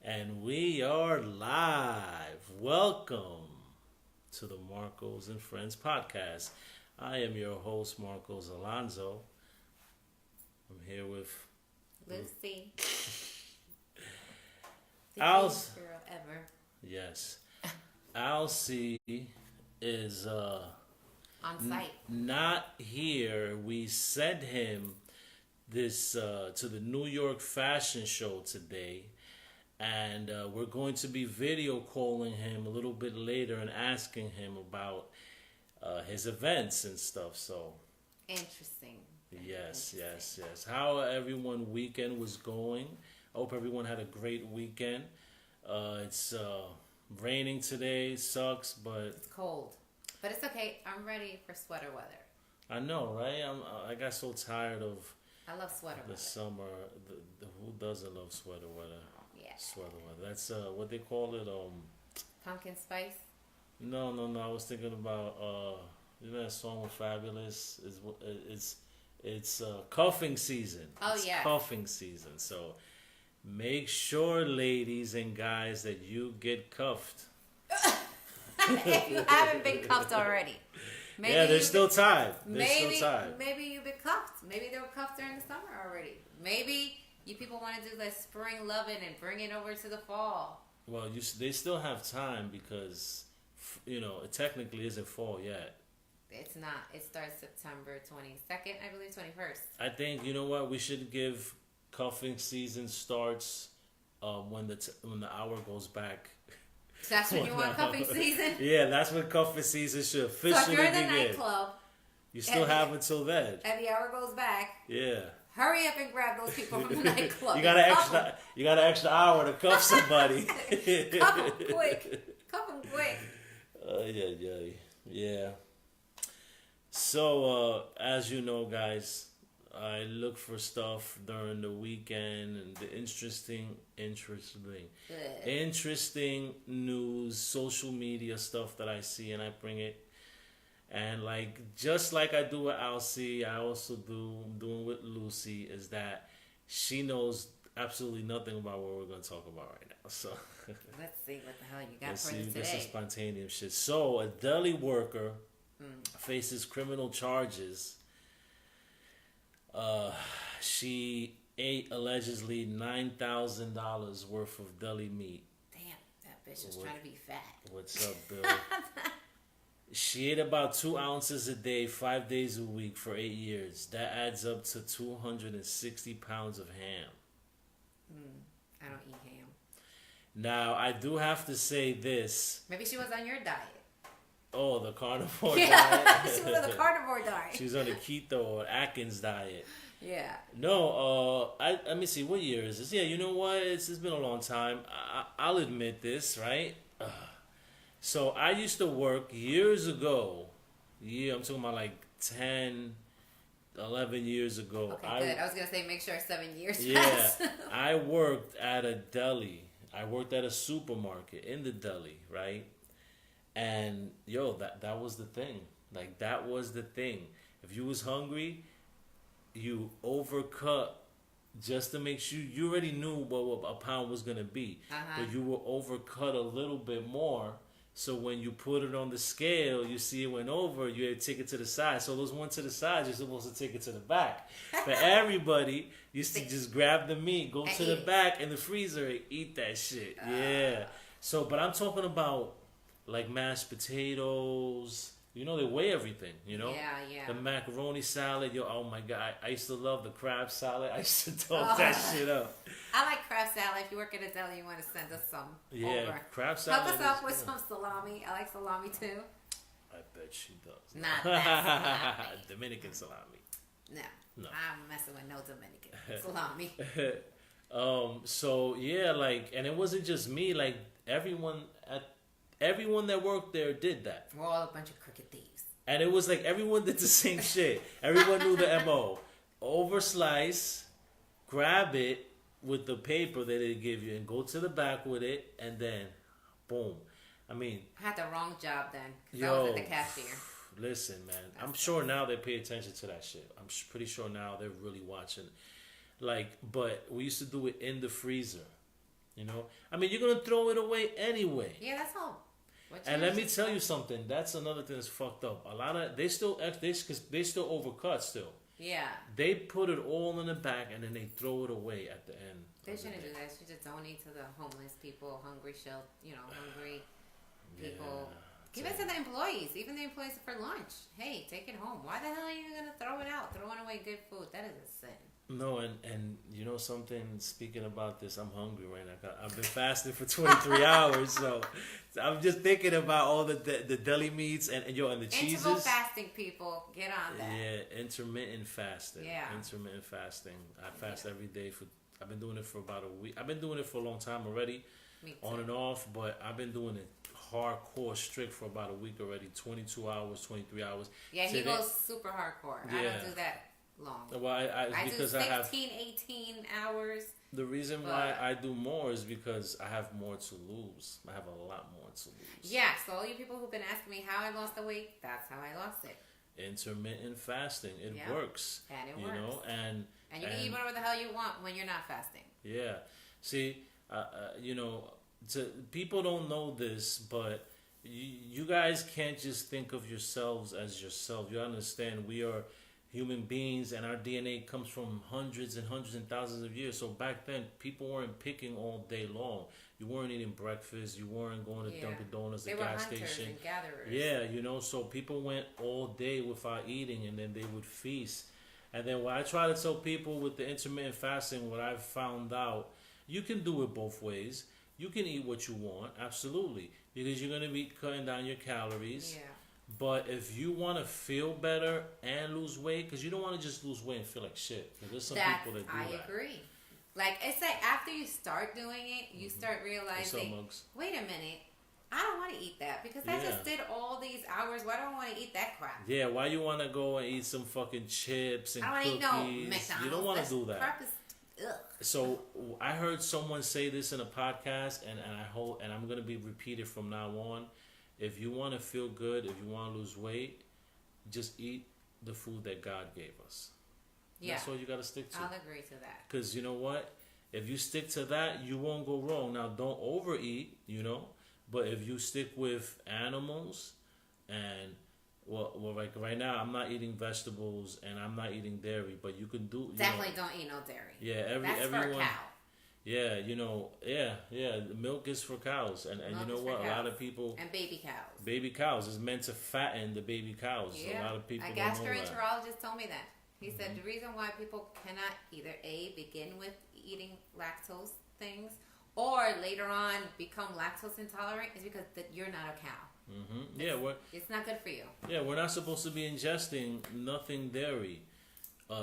And we are live. Welcome to the Marcos and Friends podcast. I am your host, Marcos Alonso. I'm here with Lucy. The Al. cutest girl ever. Yes, Alcy is On site. not here. We sent him this to the New York Fashion Show today. And we're going to be video calling him a little bit later and asking him about his events and stuff. So, Interesting. yes. How everyone weekend was going. I hope everyone had a great weekend. It's raining today, sucks, but It's cold. But it's okay. I'm ready for sweater weather. I know, right? I got so tired of I love sweater the weather. summer. Who doesn't love sweater weather? Yeah. Sweater weather. That's what they call it. Pumpkin spice. No. I was thinking about you know that song with Fabulous it's cuffing season. Oh, it's yeah. cuffing season. So make sure, ladies and guys, that you get cuffed. If you haven't been cuffed already. Yeah, they're still tied. Maybe Still tied. maybe you've been cuffed. Maybe they were cuffed during the summer already. Maybe you people want to do the spring loving and bring it over to the fall. Well, they still have time because it technically isn't fall yet. It's not. It starts September 22nd, I believe, 21st. I think you know what we should give cuffing season starts when the hour goes back. That's when you want cuffing season? Yeah, that's when cuffing season should So officially if you're in the begin. nightclub You still have until then. and the hour goes back, Yeah. hurry up and grab those people from the nightclub. You got an extra hour to cuff somebody. Cuff them quick. Cuff them quick. Yeah. So, as you know, guys, I look for stuff during the weekend and the interesting news, social media stuff that I see, and I bring it. And just like I do with Alcy, I also doing with Lucy, is that she knows absolutely nothing about what we're going to talk about right now. So Let's see what the hell you got let's for see, us this is today. spontaneous shit. So a deli worker faces criminal charges. She ate allegedly $9,000 worth of deli meat. Damn, that bitch is trying to be fat. What's up, Bill? She ate about 2 ounces a day, 5 days a week for 8 years. That adds up to 260 pounds of ham. I don't eat ham. Now, I do have to say this. Maybe she was on your diet. Oh, the carnivore Yeah, diet. she was on the carnivore diet. She's on the keto or Atkins diet. Yeah. No, let me see. What year is this? Yeah, you know what? It's been a long time. I'll admit this, right? So I used to work years ago. Yeah, I'm talking about 10, 11 years ago. Okay, good. I was going to say make sure 7 years Yeah, pass. I worked at a deli. I worked at a supermarket in the deli, right? And that was the thing. That was the thing. If you was hungry, you overcut just to make sure you already knew what a pound was gonna be, but you will overcut a little bit more. So when you put it on the scale, you see it went over. You had to take it to the side. So those one to the side, you're supposed to take it to the back. But everybody used to just grab the meat, go to the back in the freezer, and eat that shit. Yeah. So, but I'm talking about mashed potatoes. They weigh everything, Yeah. The macaroni salad, oh my God. I used to love the crab salad. I used to dump that shit up. I like crab salad. If you work at a deli, you want to send us some over. Crab salad. Help us out with some salami. I like salami too. I bet she does. Not that salami. Dominican salami. No. No. I'm messing with no Dominican salami. So yeah, and it wasn't just me, everyone that worked there did that. We're all a bunch of crooked thieves. And it was everyone did the same shit. Everyone knew the MO. Overslice, grab it with the paper that they give you and go to the back with it, and then boom. I had the wrong job then, because I was at the cashier. Listen, man. I'm sure now they pay attention to that shit. I'm pretty sure now they're really watching. But we used to do it in the freezer. You know, I mean, you're gonna throw it away anyway. Yeah, that's all. And let me tell you something. That's another thing that's fucked up. A lot of they still overcut still. Yeah. They put it all in the back and then they throw it away at the end. They shouldn't do that. They should just donate to the homeless people, hungry hungry people. Yeah. Give it to the employees, even the employees for lunch. Hey, take it home. Why the hell are you gonna throw it out? Throwing away good food. That is a sin. No, and you know something. Speaking about this, I'm hungry right now. I've been fasting for 23 hours, so I'm just thinking about all the deli meats and the cheeses. Interval fasting, people, get on that. Yeah, intermittent fasting. Yeah, intermittent fasting. I fast every day for. I've been doing it for about a week. I've been doing it for a long time already, on and off. But I've been doing it hardcore, strict for about a week already. 22 hours, 23 hours. Yeah, he goes super hardcore. Yeah. I don't do that long. Well, I do 16, 18 hours. The reason why I do more is because I have more to lose. I have a lot more to lose. Yeah, so all you people who've been asking me how I lost the weight, that's how I lost it. Intermittent fasting, it works. And it you works. know, and you can eat whatever the hell you want when you're not fasting. Yeah. See, you know, people don't know this, but you guys can't just think of yourselves as yourself. You understand, we are human beings, and our DNA comes from hundreds and hundreds and thousands of years. So back then, people weren't picking all day long. You weren't eating breakfast. You weren't going to Dunkin' Donuts, the gas station. And gatherers. Yeah, you know, so people went all day without eating, and then they would feast. And then what I try to tell people with the intermittent fasting, what I've found out, you can do it both ways. You can eat what you want, absolutely, because you're going to be cutting down your calories. Yeah. But if you want to feel better and lose weight, because you don't want to just lose weight and feel like shit. There's some people that do that. I agree. Like, it's like after you start doing it, you start realizing, wait a minute, I don't want to eat that because I just did all these hours. Why do I want to eat that crap? Yeah, why you want to go and eat some fucking chips and cookies? I don't eat no McDonald's. You don't want to do that. Crap is, ugh. So I heard someone say this in a podcast, and I'm gonna be repeated from now on. If you want to feel good, if you want to lose weight, just eat the food that God gave us. Yeah. That's all you got to stick to. I'll agree to that. Because you know what? If you stick to that, you won't go wrong. Now, don't overeat, you know. But if you stick with animals and, well, like right now, I'm not eating vegetables and I'm not eating dairy. But you can do... Definitely don't eat no dairy. Yeah, That's everyone... for a cow. Yeah, you know, the milk is for cows, and you know what? A lot of people and baby cows. Baby cows is meant to fatten the baby cows. Yeah. So a lot of people. A don't know that. gastroenterologist told me that. He said the reason why people cannot either begin with eating lactose things or later on become lactose intolerant is because you're not a cow. Mm-hmm. Yeah, it's not good for you. Yeah, we're not supposed to be ingesting nothing dairy.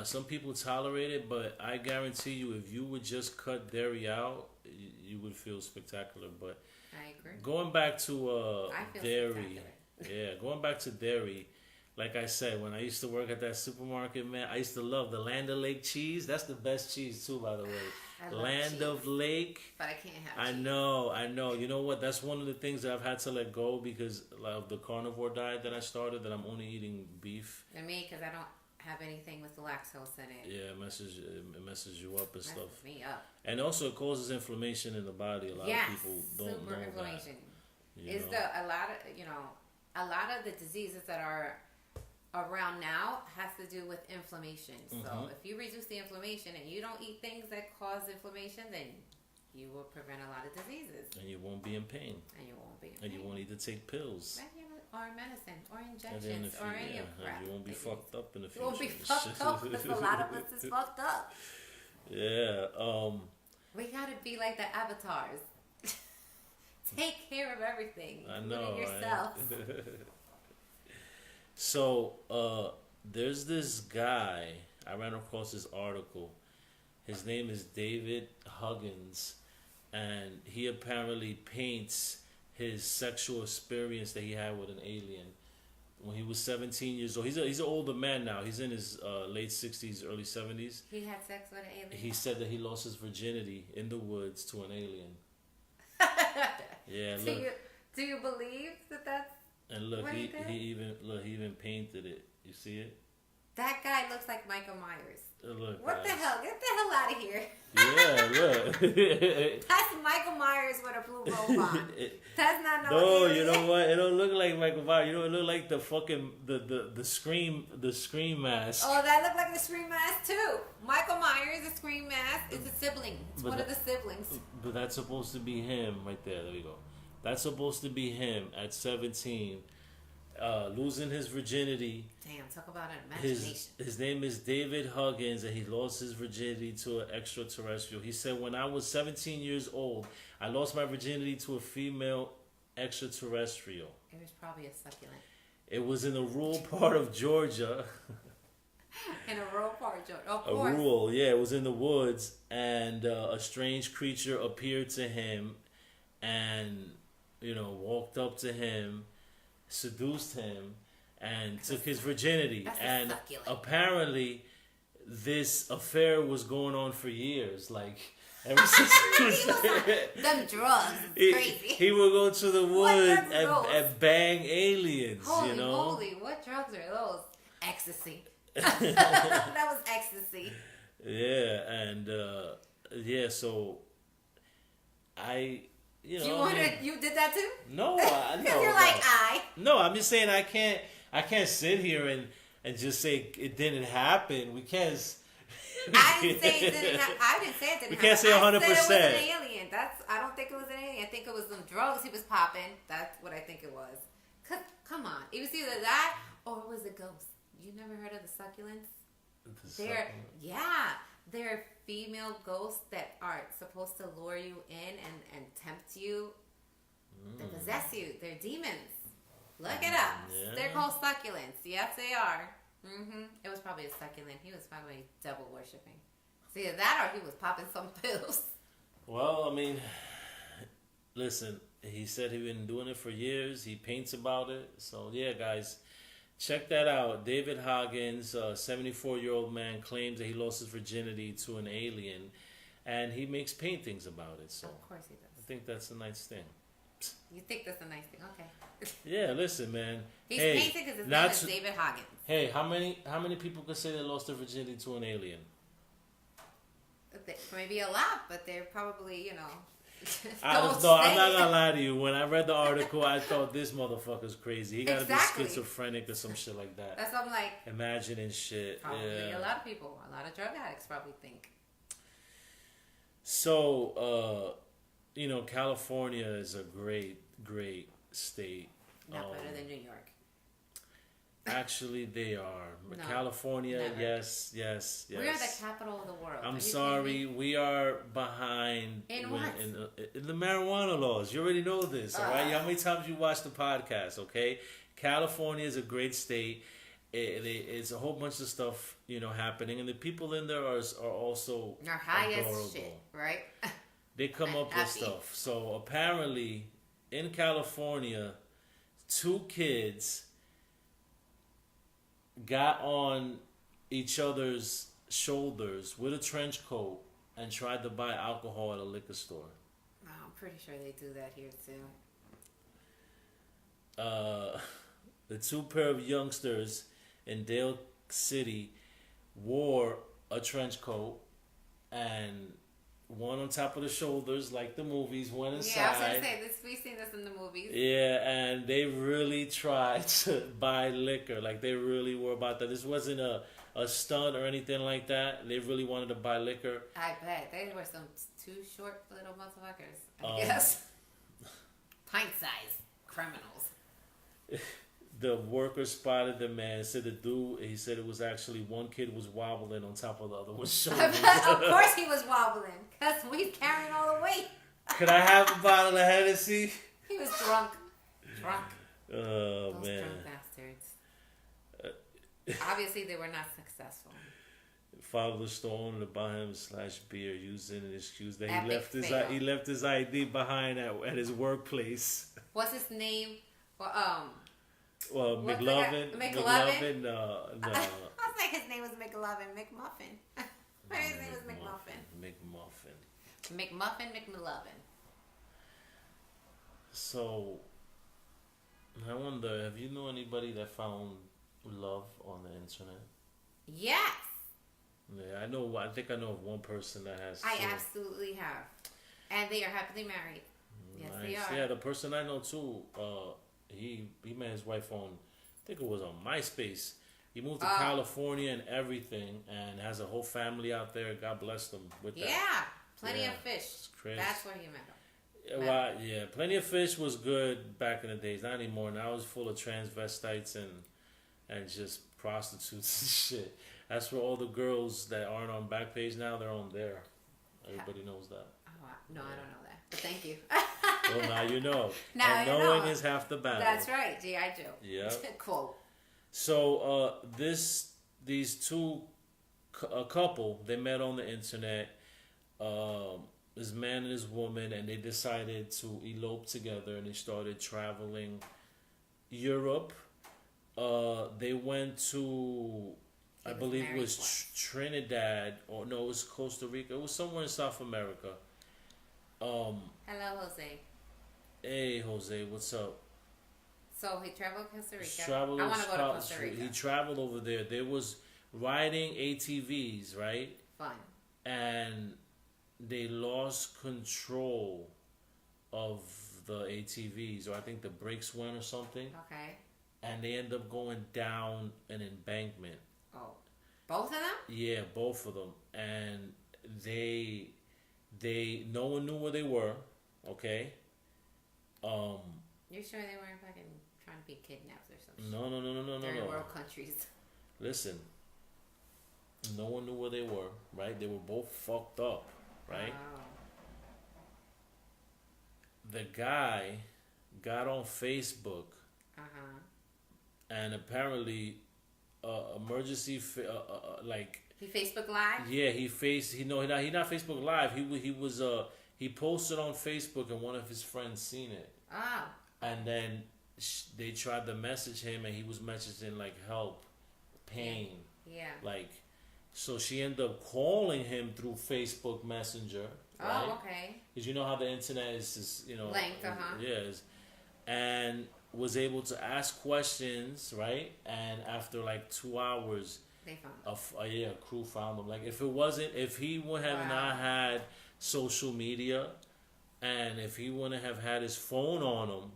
Some people tolerate it, but I guarantee you, if you would just cut dairy out, you would feel spectacular. But I agree. Going back to dairy, going back to dairy, like I said, when I used to work at that supermarket, man, I used to love the Land of Lake cheese. That's the best cheese too, by the way. Land of Lake. But I can't have cheese. I know. You know what? That's one of the things that I've had to let go because of the carnivore diet that I started, that I'm only eating beef. And me, because I don't have anything with the lactose in it. Yeah, it messes you up and stuff. Messes me up. And also it causes inflammation in the body. A lot of people don't know inflammation. that. A lot of the diseases that are around now has to do with inflammation. So if you reduce the inflammation and you don't eat things that cause inflammation, then you will prevent a lot of diseases. And you won't be in pain. And you won't need to take pills. Or medicine, or injections, or any of crap. You won't be fucked up in the future. You won't be fucked up because a lot of us is fucked up. Yeah. We gotta be like the avatars. Take care of everything. I know. Yourself. Right? So, there's this guy. I ran across this article. His name is David Huggins, and he apparently paints his sexual experience that he had with an alien when he was 17 years old. He's an older man now. He's in his late 60s, early 70s. He had sex with an alien? He said that he lost his virginity in the woods to an alien. Yeah, look. Do you believe that that's... And look, he even painted it. You see it? That guy looks like Michael Myers. Look, what the hell? Get the hell out of here. Yeah, look. That's Michael Myers with a blue robe on. That's not no. No, alien. you know what? It don't look like Michael Myers. You know, it look like the fucking the scream mask. Oh, that looked like the Scream mask too. Michael Myers, the Scream mask, is a sibling. It's one of the siblings. But that's supposed to be him right there. There we go. That's supposed to be him at 17, losing his virginity. Damn, talk about an imagination. His name is David Huggins, and he lost his virginity to an extraterrestrial. He said, when I was 17 years old, I lost my virginity to a female extraterrestrial. It was probably a succulent. It was in a rural part of Georgia. In a rural part of Georgia, of A course. rural, yeah, it was in the woods, and a strange creature appeared to him and, walked up to him, seduced him, and took his virginity. That's a And succulent. apparently, this affair was going on for years. Like, ever since he was Them drugs is crazy. he would go to the What woods drugs are those? and bang aliens, Holy, what drugs are those? Ecstasy. That was ecstasy. Yeah, and so I, You did that too? No, Because you're like, No, I'm just saying I can't sit here and just say it didn't happen. We can't. I didn't say it didn't happen. I didn't say it didn't We happen. can't say 100%. I said it was an alien. I don't think it was an alien. I think it was some drugs he was popping. That's what I think it was. Come on. It was either that or it was a ghost. You never heard of the succulents? They're female ghosts that are supposed to lure you in and tempt you to possess you. They're demons. Look it up. Yeah. They're called succulents. Yes, they are. It was probably a succulent. He was probably devil worshipping. See, either that or he was popping some pills. Well, I mean, listen. He said he'd been doing it for years. He paints about it. So yeah, guys. Check that out. David Huggins, a 74-year-old man, claims that he lost his virginity to an alien, and he makes paintings about it. So Of course he does. I think that's a nice thing. You think that's a nice thing? Okay. Yeah, listen, man. He's hey, painting because his name is David Huggins. Hey, how many people could say they lost their virginity to an alien? Maybe a lot, but they're probably, I'm not gonna lie to you. When I read the article, I thought this motherfucker's crazy. He gotta Exactly. be schizophrenic or some shit like that. That's what I'm like. Imagining shit. Probably Yeah. a lot of people, a lot of drug addicts probably think. So, California is a great state. Not better than New York. Actually, they are. No, California, never. yes. We are the capital of the world. I'm Are you sorry, kidding me? we are behind In when- what? in the marijuana laws. You already know this, all right? How many times you watch the podcast, okay? California is a great state. It's a whole bunch of stuff, happening, and the people in there are also Our highest adorable. shit, right? They come up with Happy. stuff. So apparently, in California, 2 kids got on each other's shoulders with a trench coat and tried to buy alcohol at a liquor store. Oh, I'm pretty sure they do that here too. The 2 pair of youngsters in Dale City wore a trench coat and one on top of the shoulders, like the movies, went inside. Yeah, I was gonna say this. We've seen this in the movies. Yeah, and they really tried to buy liquor. Like, they really were about that. This wasn't a stunt or anything like that. They really wanted to buy liquor. I bet they were some 2 short little motherfuckers. I guess pint-sized criminals. The worker spotted the man. Said he said it was actually one kid was wobbling on top of the other one's shoulders. Of course he was wobbling, cause we's carrying all the weight. Could I have a bottle of Hennessy? He was drunk. Oh, Those man. drunk bastards. Obviously, they were not successful. Filed the store to buy him /beer using an excuse that Epic he fail. left his ID behind at his workplace. What's his name? Well, What's the McLovin. guy? McLovin? No. I was like, his name was McLovin. McMuffin. His name was McMuffin. McMullovin. So, I wonder, have you know anybody that found love on the internet? Yes, Yeah, I think I know of one person that has. I too. absolutely have. And they are happily married. Yes, Nice. they are. Yeah, the person I know too, he met his wife on, I think it was on MySpace. He moved to California and everything, and has a whole family out there. God bless them with that. Yeah, Plenty Yeah, of Fish. it's crazy. That's where he met him. Well, yeah, Plenty of Fish was good back in the days. Not anymore. Now it's full of transvestites and just prostitutes and shit. That's where all the girls that aren't on Backpage now, they're on there. Everybody knows that. Oh, no, I don't know that. But thank you. Well, now you know. Now and you knowing know. is half the battle. That's right, G.I. Joe. Yeah. Quote. So these two a couple, they met on the internet. This man and this woman, and they decided to elope together, and they started traveling Europe. They went to, I believe it was Trinidad, or no, it was Costa Rica. It was somewhere in South America. Hello, Jose. Hey, Jose, what's up? So he traveled Costa Rica. Traveled I want to go to Costa Rica. He traveled over there. There was riding ATVs, right? Fun. And they lost control of the ATVs, or I think the brakes went or something. Okay. And they end up going down an embankment. Oh, both of them? Yeah, both of them. And they no one knew where they were. Okay. You're sure they weren't fucking trying to be kidnapped or something? No. Third world countries. Listen. No one knew where they were. Right? They were both fucked up. Right? Oh. The guy got on Facebook. And apparently, emergency like he Facebook Live. Yeah, he not Facebook Live. He posted on Facebook, and one of his friends seen it. Oh. And then they tried to message him, and he was messaging like help, pain. Yeah. Like, so she ended up calling him through Facebook Messenger. Right? Oh, okay. Because you know how the internet is length. Yes, and was able to ask questions, right? And after like 2 hours, they found a crew found him. Like, if he would have not had social media, and if he wouldn't have had his phone on him,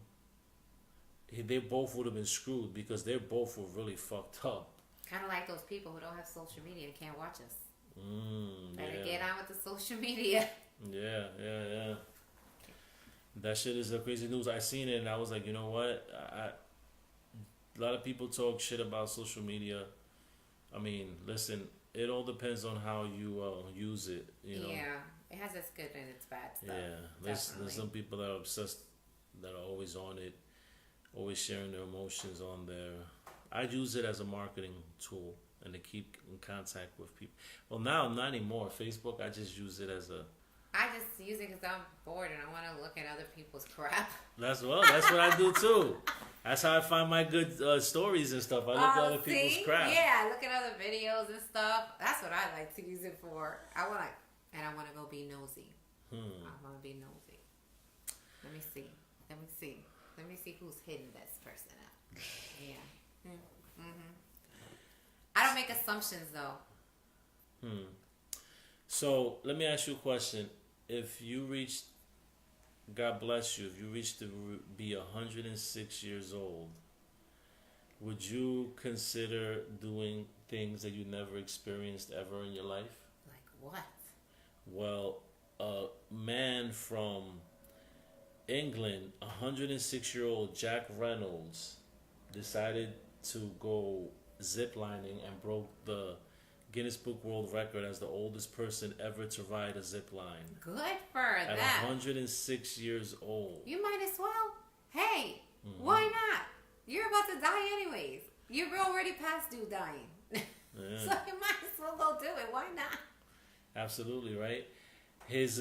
they both would have been screwed, because they both were really fucked up. Kind of like those people who don't have social media and can't watch us. Better Yeah. get on with the social media. Yeah. That shit is crazy news. I seen it and I was like, you know what? A lot of people talk shit about social media. I mean, listen, it all depends on how you use it. You know. Yeah, it has its good and its bad stuff. Yeah, there's some people that are obsessed, that are always on it, always sharing their emotions on there. I use it as a marketing tool and to keep in contact with people. Well, now not anymore. Facebook, I just use it as a. I just use it because I'm bored and I want to look at other people's crap. That's what I do too. That's how I find my good stories and stuff. I look at other people's crap. Yeah, I look at other videos and stuff. That's what I like to use it for. I want to go be nosy. I want to be nosy. Let me see who's hitting this person up. Yeah. I don't make assumptions though. So let me ask you a question. If you reached, God bless you, if you reached to be 106 years old, would you consider doing things that you never experienced ever in your life? Like what? Well, a man from England, 106-year-old Jack Reynolds, decided to go ziplining and broke the Guinness Book World Record as the oldest person ever to ride a zip line. Good for At that. 106 years old. You might as well. Hey, why not? You're about to die anyways. You're already past due dying. Yeah. So you might as well go do it. Why not? Absolutely, right? His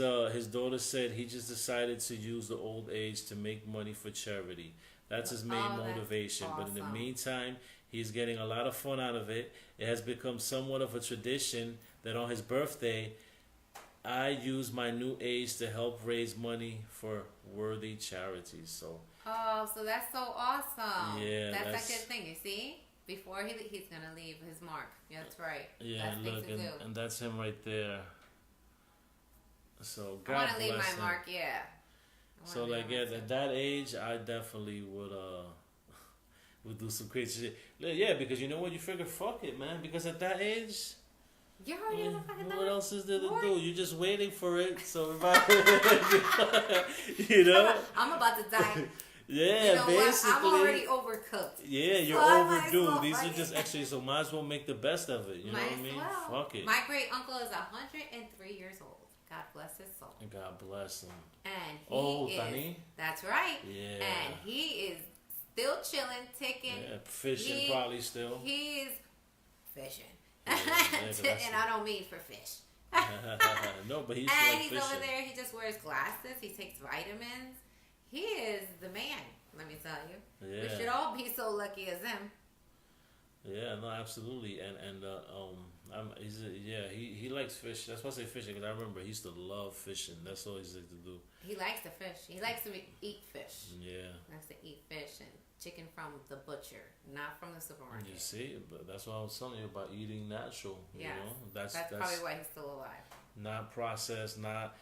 daughter said he just decided to use the old age to make money for charity. That's his main motivation. Awesome. But in the meantime, he's getting a lot of fun out of it. It has become somewhat of a tradition that on his birthday, I use my new age to help raise money for worthy charities. So that's so awesome. Yeah, that's a good thing. You see, before he's gonna leave his mark. Yeah, that's right. Yeah, that's look, and that's him right there. So I God want to leave bless my him. mark. Yeah. I So wanna leave like my yeah, mark, at that age, I definitely would do some crazy shit. Yeah, because you know what? You figure fuck it, man. Because at that age, too. You already know fucking what done. else is there to What? do? You're just waiting for it. So if I, you know, I'm about to die. yeah, You know basically. what? I'm already overcooked. Yeah, you're So I might as overdue. well These fuck are just it. actually, so might as well make the best of it. You know Might what I as mean? well. Fuck it. My great uncle is 103 years old. God bless his soul. God bless him. And he Oh, is. Tani? That's right. Yeah. And he is still chilling, taking. Yeah, fishing he- probably still. He's fishing. Yeah, that's and I don't mean for fish. No, but he's And like he's fishing. over there. He just wears glasses. He takes vitamins. He is the man. Let me tell you. Yeah. We should all be so lucky as him. Yeah, no, absolutely, he likes fish. That's why I say fishing because I remember he used to love fishing. That's all he used to do. He likes to fish. He likes to eat fish. Yeah. He likes to eat fish and chicken from the butcher, not from the supermarket. You see, but that's what I was telling you about eating natural. You Yes. know, that's probably why he's still alive. not processed, not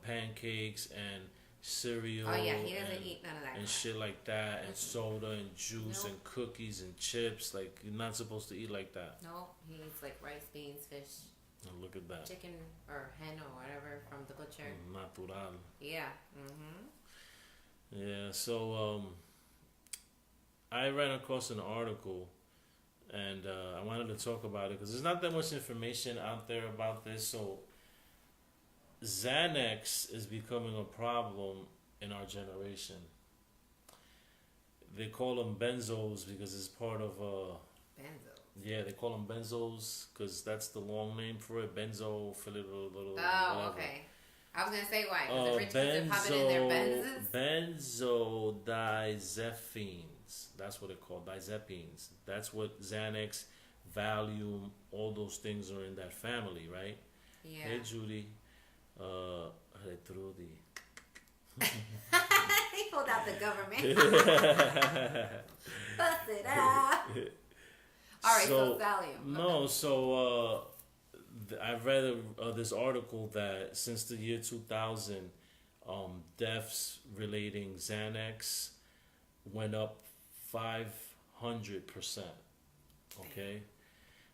pancakes and cereal. Oh yeah, he doesn't and, eat none of that. and crap. shit like that, and soda and juice Nope. and cookies and chips. Like you're not supposed to eat like that. No, he eats like rice, beans, fish, And look at that. chicken or hen or whatever from the butcher. Natural. Yeah. Mhm. Yeah, so I ran across an article and I wanted to talk about it because there's not that much information out there about this. So Xanax is becoming a problem in our generation. They call them benzos because it's part of Benzo. yeah, they call them benzos because that's the long name for it. Benzo, Oh, whatever. okay. I was gonna say why. Because the rich kids are popping in their Benzes. Benzodiazepines. That's what it called. Diazepines. That's what Xanax, Valium, all those things are in that family, right? Yeah. Hey Judy. Hey Trudy. He pulled out the government. Bust it up. All right, so Valium. No, so I've read this article that since the year 2000, deaths relating Xanax went up 500%. Okay?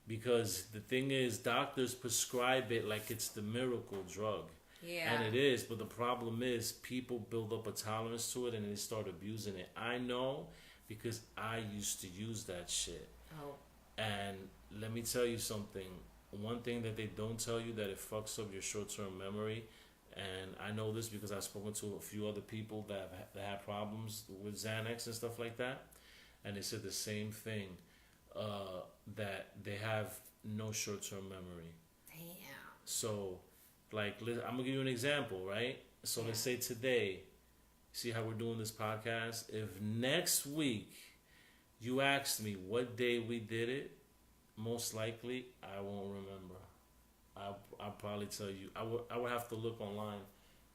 Because the thing is, doctors prescribe it like it's the miracle drug. Yeah. And it is, but the problem is people build up a tolerance to it and they start abusing it. I know because I used to use that shit. Oh. And let me tell you something. One thing that they don't tell you that it fucks up your short-term memory, and I know this because I've spoken to a few other people that have problems with Xanax and stuff like that, and they said the same thing, that they have no short-term memory. Damn. So, like, I'm gonna give you an example, right? So let's say today, see how we're doing this podcast? If next week you asked me what day we did it, most likely I won't remember. I'll probably tell you. I would have to look online.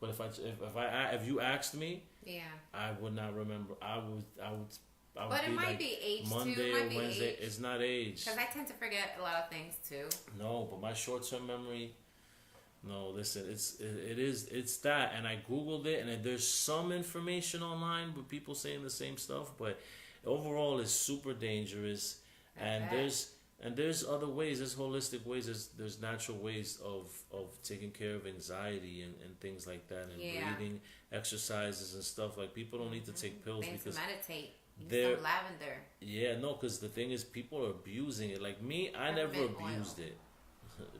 But if you asked me, Yeah. I would not remember. I would But it be might like be age Monday too. It might or be Wednesday. age. It's not age. Because I tend to forget a lot of things too. No, but my short-term memory. No, listen, it's that, and I googled it, and there's some information online with people saying the same stuff, but overall, it's super dangerous, and there's other ways. There's holistic ways. There's natural ways of taking care of anxiety and things like that, and breathing exercises and stuff. Like people don't need to take pills Things because to meditate. they're Use some lavender. yeah, no, because the thing is, people are abusing it. Like me, I never Peppermint abused oil. it.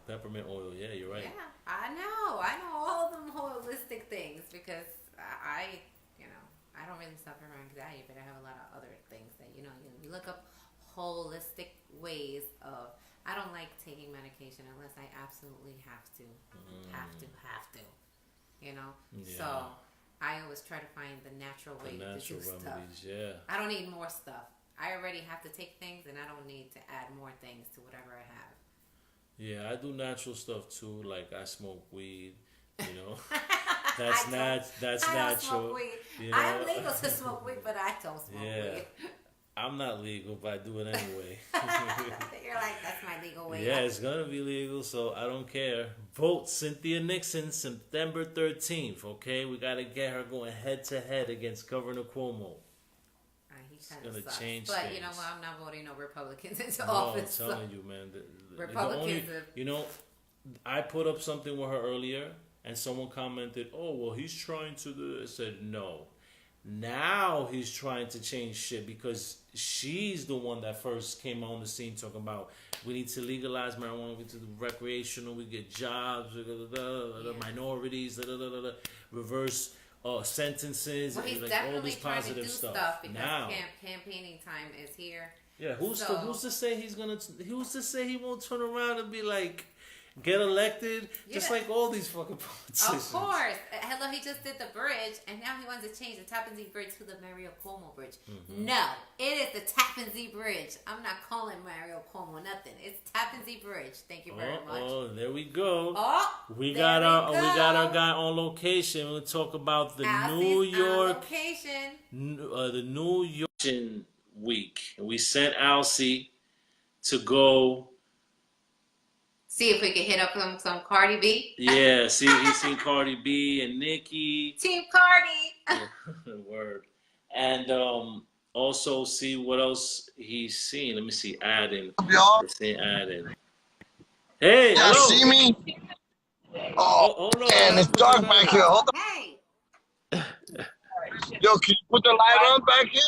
Peppermint oil, yeah, you're right. Yeah, I know all them holistic things because I don't really suffer from anxiety, but I have a lot of other things that you look up holistic ways of. I don't like taking medication unless I absolutely have to, have to, Yeah. So I always try to find the natural way The natural to do remedies, stuff. yeah. I don't need more stuff. I already have to take things, and I don't need to add more things to whatever I have. Yeah, I do natural stuff too. Like I smoke weed, That's I don't natural. smoke weed. You know? I'm legal to smoke weed, but I don't smoke weed. I'm not legal, but I do it anyway. You're like, that's my legal way. Yeah, it's gonna be legal, so I don't care. Vote Cynthia Nixon September 13th. Okay, we gotta get her going head to head against Governor Cuomo. He It's kind of gonna sucks. change But things. you know what? I'm not voting no Republicans into No, office. I'm telling you, man. Republicans You know, I put up something with her earlier, and someone commented, "Oh, well, he's trying to do." I said, "No." Now he's trying to change shit because she's the one that first came on the scene talking about we need to legalize marijuana, we need to do recreational, we get jobs, minorities, reverse sentences, well, he's like all definitely this trying to do positive stuff because Now, campaigning time is here. yeah, who's So- to say who's to say he won't turn around and be like get elected just Yeah. like all these fucking politicians? Of course. Hello, he just did the bridge, and now he wants to change the Tappan Zee Bridge to the Mario Cuomo Bridge. Mm-hmm. No, it is the Tappan Zee Bridge. I'm not calling Mario Cuomo nothing. It's Tappan Zee Bridge. Thank you very much. Oh, there we go. Oh, We there got we our go. guy on location. We'll talk about the Alcie's New on York location. the New York week. We sent Alcie to go. See if we can hit up some Cardi B. Yeah, see, he's seen Cardi B and Nicki. Team Cardi. Word. And also see what else he's seen. Let me see. Adding. Y'all, Let's see adding. Hey, y'all hello. see me? Oh, Hold on. and it's dark back here. Hold Hey. on. Yo, can you put the light on back here?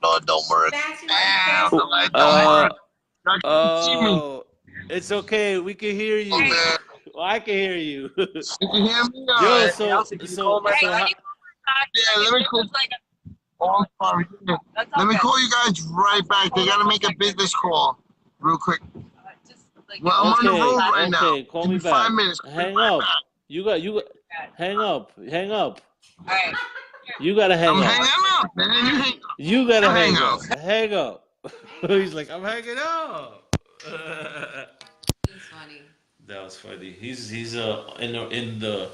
No, it don't work. Fashion Damn, the light don't Uh, work. Y'all can see me. Oh, it's okay. We can hear you. Oh, man. Well, I can hear you. You can hear me? All Yo, right. so how- Yeah, let me call. Oh, I'm sorry. Let me call you guys right back. They gotta make a business call real quick. Well, I'm on the road right now. Okay, call Give me me back. 5 minutes. Hang Right up. back. You got. Hang up. Hang up. You gotta hang I'm up. hanging up, man. You hang up. You gotta Hang hang up. up. Hang up. He's like, I'm hanging up. He's funny. That was funny. He's in the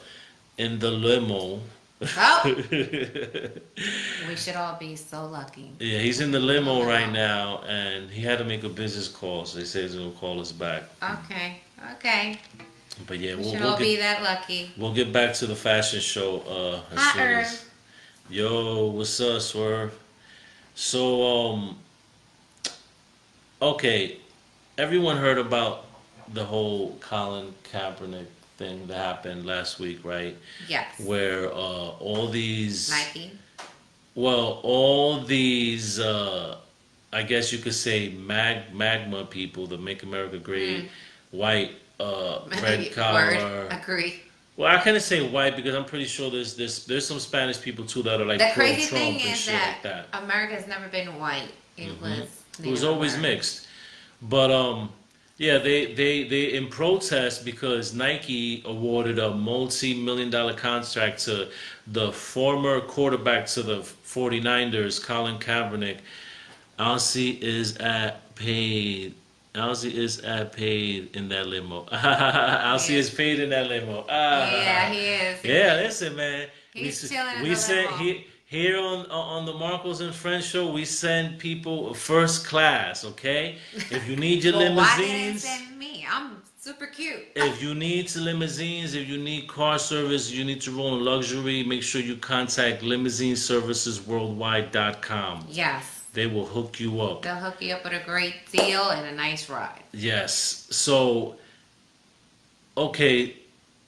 limo. Oh. We should all be so lucky. Yeah, he's in the limo right now, and he had to make a business call, so he says he'll call us back. Okay. Okay. But yeah, We we'll, should we'll all be get that lucky. we'll get back to the fashion show as Hi, soon as. Irv. Yo, what's up, Swerve? So okay, everyone heard about the whole Colin Kaepernick thing that happened last week, right? Yes. Where all these Nike. all these I guess you could say magma people, the Make America Great, white, red collar. Word. Agree. Well, I can't say white because I'm pretty sure there's some Spanish people too that are like The pro crazy Trump thing and is shit like that. America has never been white. It was. It was Native always American. mixed. But yeah, they in protest because Nike awarded a multi-million-dollar contract to the former quarterback to the 49ers, Colin Kaepernick. Alcie is at paid. Alcie is at paid in that limo. Alcie is paid in that limo. Yeah, he is. Yeah, listen, man. He's chilling in We the send limo. here on the Marcos and Friends show. We send people first class. Okay, if you need your Well, why didn't limousines, send me? I'm super cute. if you need limousines, if you need car service, you need to roll in luxury. Make sure you contact limousineservicesworldwide.com. Yes. They will hook you up. They'll hook you up with a great deal and a nice ride. Yes. So, okay,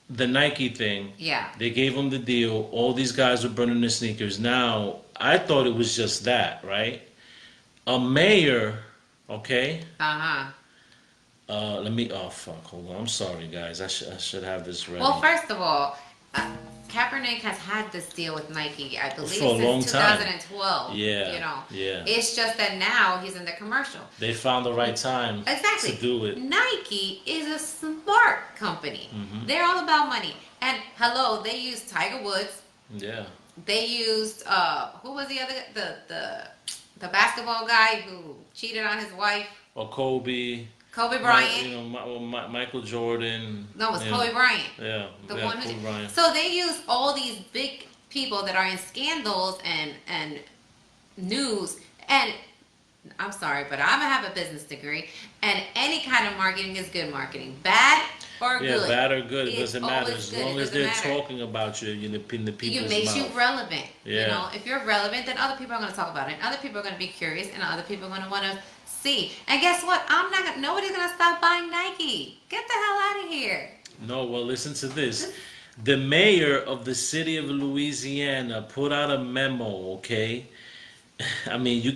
the Nike thing. Yeah. They gave them the deal. All these guys were burning their sneakers. Now, I thought it was just that, right? A mayor, okay? Uh-huh. Oh, fuck, hold on. I'm sorry, guys. I should have this ready. Well, first of all, Kaepernick has had this deal with Nike, I believe, For a long since time. 2012. Yeah, You know. yeah. It's just that now he's in the commercial. They found the right time Exactly. to do it. Nike is a smart company. Mhm. They're all about money. And hello, they used Tiger Woods. Yeah. They used who was the other the basketball guy who cheated on his wife? Or Kobe. Kobe Bryant. Michael Jordan. No, it was yeah. Kobe Bryant. Yeah. The yeah, one Kobe who. Bryant. So they use all these big people that are in scandals and news, And I'm sorry, but I'm gonna have a business degree, and any kind of marketing is good marketing, bad or Yeah, good. bad or good, it It's doesn't matter. always As good. long It as doesn't they're matter. talking about you, you're in the It people's makes you mouth. relevant. You Yeah. know, if you're relevant, then other people are gonna talk about it, and other people are gonna be curious, and other people are gonna want to see. And guess what? Nobody's gonna stop buying Nike. Get the hell out of here. No, well, listen to this. The mayor of the city of Louisiana put out a memo, okay? I mean, you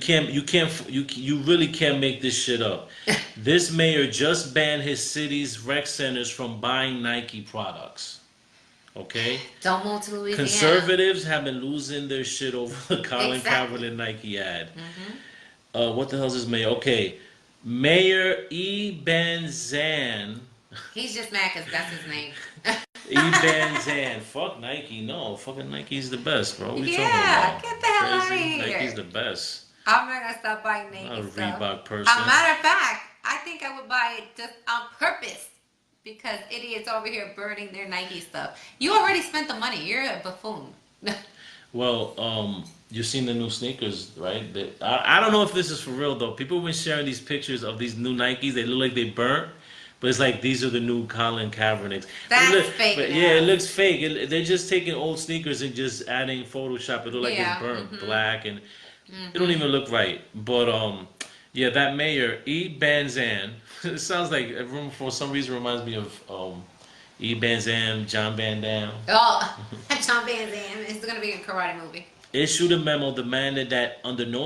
really can't make this shit up. This mayor just banned his city's rec centers from buying Nike products. Okay? Don't move to Louisiana. Conservatives have been losing their shit over the Colin Exactly. Kaepernick Nike ad. What the hell is this mayor? Okay. Mayor E. Benzan. He's just mad because that's his name. E. Benzan. Fuck Nike. No, fucking Nike's the best, bro. What you talking Yeah, about? get the hell out of Crazy? here. Nike's the best. I'm not gonna stop buying I'm Nike not a stuff. Reebok As person. a matter of fact, I think I would buy it just on purpose because idiots over here burning their Nike stuff. You already spent the money. You're a buffoon. Well, you've seen the new sneakers, right? I don't know if this is for real though. People have been sharing these pictures of these new Nikes. They look like they burnt, but it's like these are the new Colin Kaepernicks. That's fake But now. yeah, it looks fake. They're just taking old sneakers and just adding Photoshop. It look like Yeah, it's burnt black, and it don't even look right. But yeah, that mayor E. Banzan. It sounds like for some reason reminds me of E. Banzan, John Van Damme. Oh, John Van Damme is gonna be a karate movie. Issued a memo demanded that under no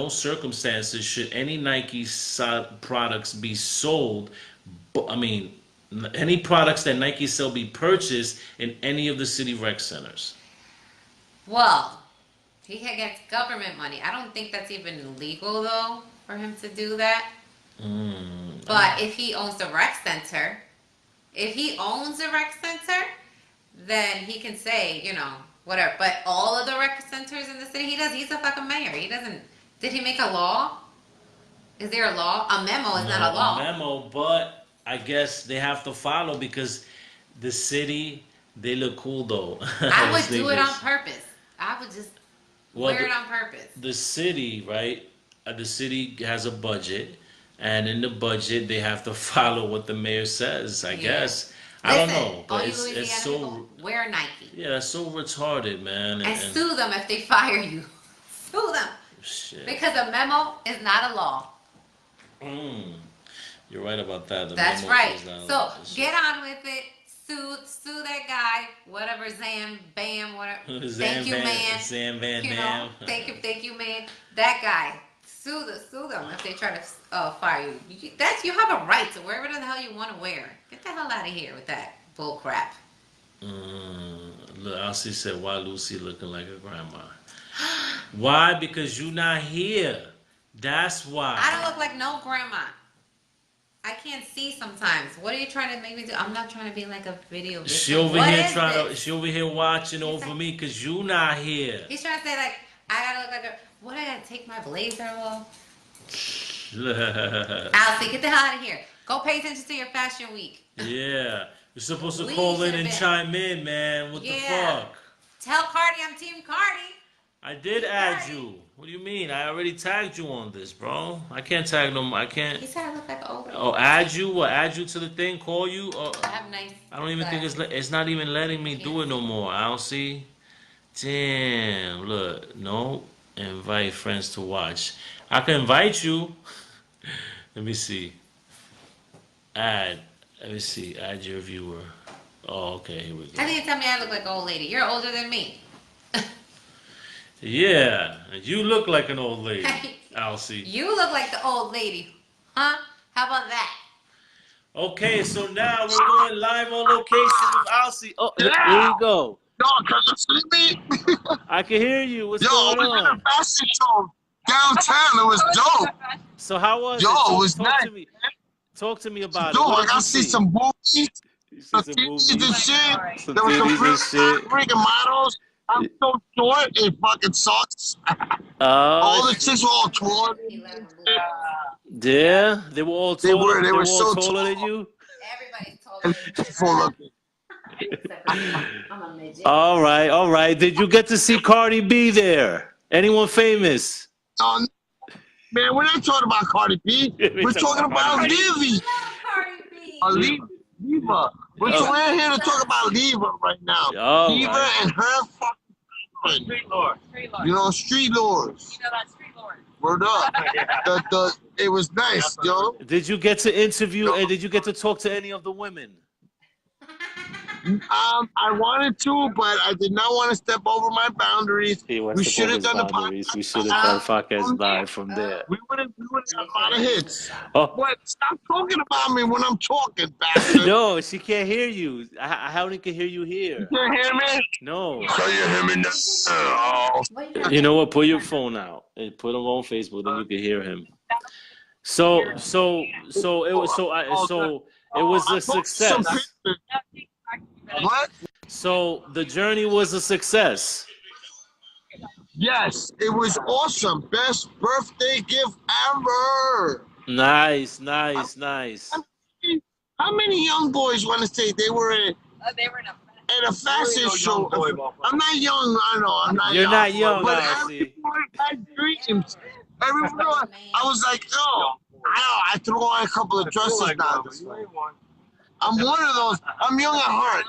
circumstances should any Nike products be sold. I mean, any products that Nike sell be purchased in any of the city rec centers. Well, he gets government money. I don't think that's even legal though for him to do that. But if he owns the rec center, then he can say, you know, whatever. But all of the rec centers in the city, he's a fucking mayor. He doesn't, did he make a law? Is there a law? A memo is not a law. A memo, but I guess they have to follow because the city, they look cool though. I would do it on Sneakers. purpose. I would just Well, wear it on purpose. The city, right? The city has a budget, and in the budget, they have to follow what the mayor says. I guess. I don't know, all but you it's Louisiana so people, wear Nike. yeah, that's so retarded, man. And sue them if they fire you. Sue them. Shit. Because a memo is not a law. You're right about that. The That's memo right. is not So allowed. get on with it. Sue that guy, whatever, Zam, Bam, whatever. Thank you, man. Sam Van You know, Dam. thank you, man. That guy. Sue them if they try to fire you. You have a right to wherever the hell you want to wear. Get the hell out of here with that bull crap. Look, Elsie said, "Why Lucy looking like a grandma? Why? Because you not here. That's why." I don't look like no grandma. I can't see sometimes. What are you trying to make me do? I'm not trying to be like a video. She bitch. over What here is this? She over here watching over like- me because you not here. He's trying to say like I gotta look like a. What? I gotta take my blazer off? Alfie, get the hell out of here. Go pay attention to your fashion week. Yeah, you're supposed to We call in should've and been. chime in, man. What the Yeah. fuck? Tell Cardi I'm Team Cardi. I did add Right. you. What do you mean? I already tagged you on this, bro. I can't tag them. I can't. He said I look like an old. Oh, add you? What? Add you to the thing? Call you? I have nice. I don't even think it's not even letting me do it no more. I don't see. Damn. Look. No. Invite friends to watch. I can invite you. Let me see. Add. Let me see. Add your viewer. Oh, okay. Here we How go. can you tell me I look like an old lady? You're older than me. Yeah. You look like an old lady, Alcie. You look like the old lady. Huh? How about that? Okay, so now we're going live on location with Alcie. Oh, here you go. Yo, can you see me? I can hear you. What's Yo, I going was in a on? fashion show downtown. It was dope. So how was Yo, it? it was Talk nice. to me. Talk to me about Yo, it. What I did got you to see some boobies, You see some some titties and movies? shit. Some There was some titties real and shit. freaking models. I'm so short, it fucking sucks. All the Oh, chicks were all tall. yeah. They were all They taller. were- they They were were all so taller than tall. you. Everybody's And taller. full of I'm a midget. All right, all right. Did you get to see Cardi B there? Anyone famous? on. Man, we're not talking about Cardi B. We're talking about Livy. Cardi B. Leva. We're here to talk about Leva right now. Oh, Leva right. and her fucking Street Lord. you know, Street Lords. You know that Street Lord. Word up. It was nice, yo. Did you get to interview and did you get to talk to any of the women? I wanted to, but I did not want to step over my boundaries. We should have done the podcast. We should have done podcast live from there. We would have a lot of hits. Oh. But stop talking about me when I'm talking, bastard. No, she can't hear you. How can hear you here? You can't hear me? No. So you hear me now? You know what? Pull your phone out and put him on Facebook, then you can hear him. So it was a success. What? So the journey was a success. Yes, it was awesome. Best birthday gift ever. Nice. How many young boys want to say they were in a fashion show? I'm not young, I know. I'm not You're young. not young, but I see. everyone had dreams. Everyone, I was like, I threw on a couple of dresses now. I'm one of those. I'm young at heart.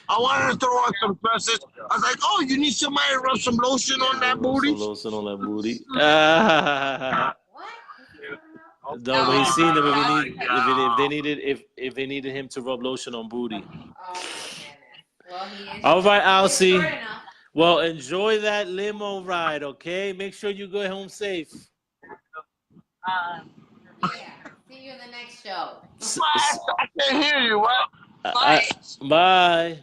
I wanted to throw on some dresses. I was like, oh, you need somebody to rub some lotion on that booty? Some lotion on that booty. What? No, we seen them if they needed him to rub lotion on booty. Oh my goodness. Well, he is. All right, Alcy. Short enough. Well, enjoy that limo ride, okay? Make sure you go home safe. Yeah. See you in the next show. I can't hear you. What? Bye.